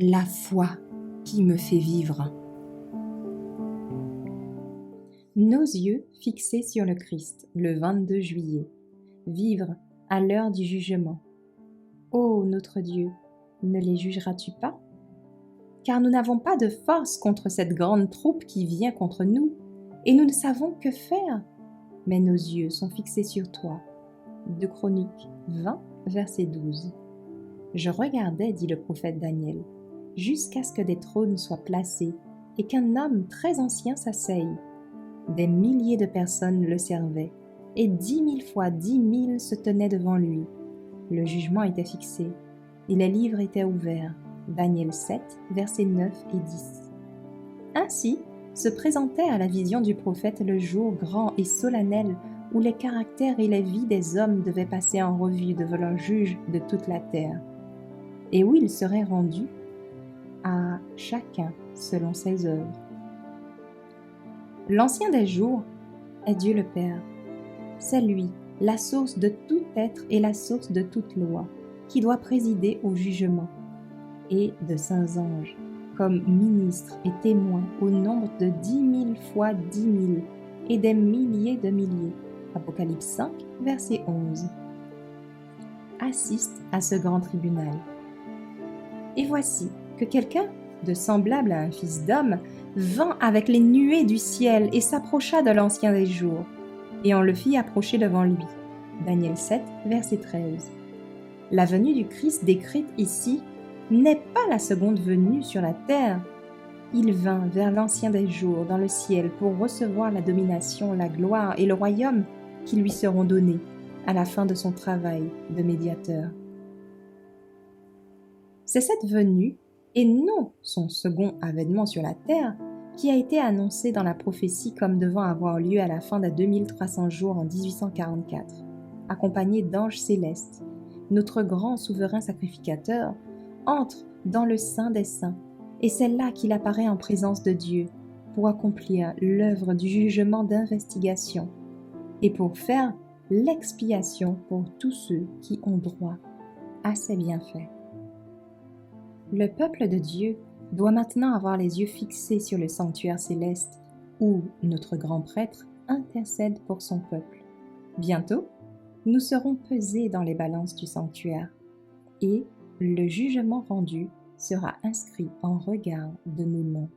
La foi qui me fait vivre. Nos yeux fixés sur le Christ le 22 juillet. Vivre à l'heure du jugement. Ô notre Dieu, ne les jugeras-tu pas? Car nous n'avons pas de force contre cette grande troupe qui vient contre nous, et nous ne savons que faire. Mais nos yeux sont fixés sur toi. 2 Chroniques 20, verset 12. Je regardais, dit le prophète Daniel, jusqu'à ce que des trônes soient placés et qu'un homme très ancien s'asseye. Des milliers de personnes le servaient, et 10 000 fois 10 000 se tenaient devant lui. Le jugement était fixé, et les livres étaient ouverts. Daniel 7, versets 9 et 10. Ainsi se présentait à la vision du prophète le jour grand et solennel où les caractères et les vies des hommes devaient passer en revue devant le juge de toute la terre, et où il serait rendu à chacun selon ses œuvres. L'Ancien des jours est Dieu le Père. C'est lui, la source de tout être et la source de toute loi, qui doit présider au jugement, et de saints anges, comme ministres et témoins au nombre de 10 000 fois 10 000 et des milliers de milliers. Apocalypse 5, verset 11. Assiste à ce grand tribunal. Et voici que quelqu'un, de semblable à un fils d'homme, vint avec les nuées du ciel et s'approcha de l'Ancien des jours, et on le fit approcher devant lui. Daniel 7, verset 13. La venue du Christ décrite ici n'est pas la seconde venue sur la terre. Il vint vers l'Ancien des jours dans le ciel pour recevoir la domination, la gloire et le royaume qui lui seront donnés à la fin de son travail de médiateur. C'est cette venue, et non son second avènement sur la terre, qui a été annoncé dans la prophétie comme devant avoir lieu à la fin des 2300 jours en 1844, accompagné d'anges célestes. Notre grand souverain sacrificateur entre dans le Saint des Saints, et c'est là qu'il apparaît en présence de Dieu pour accomplir l'œuvre du jugement d'investigation et pour faire l'expiation pour tous ceux qui ont droit à ses bienfaits. Le peuple de Dieu doit maintenant avoir les yeux fixés sur le sanctuaire céleste où notre grand prêtre intercède pour son peuple. Bientôt, nous serons pesés dans les balances du sanctuaire et le jugement rendu sera inscrit en regard de nos noms.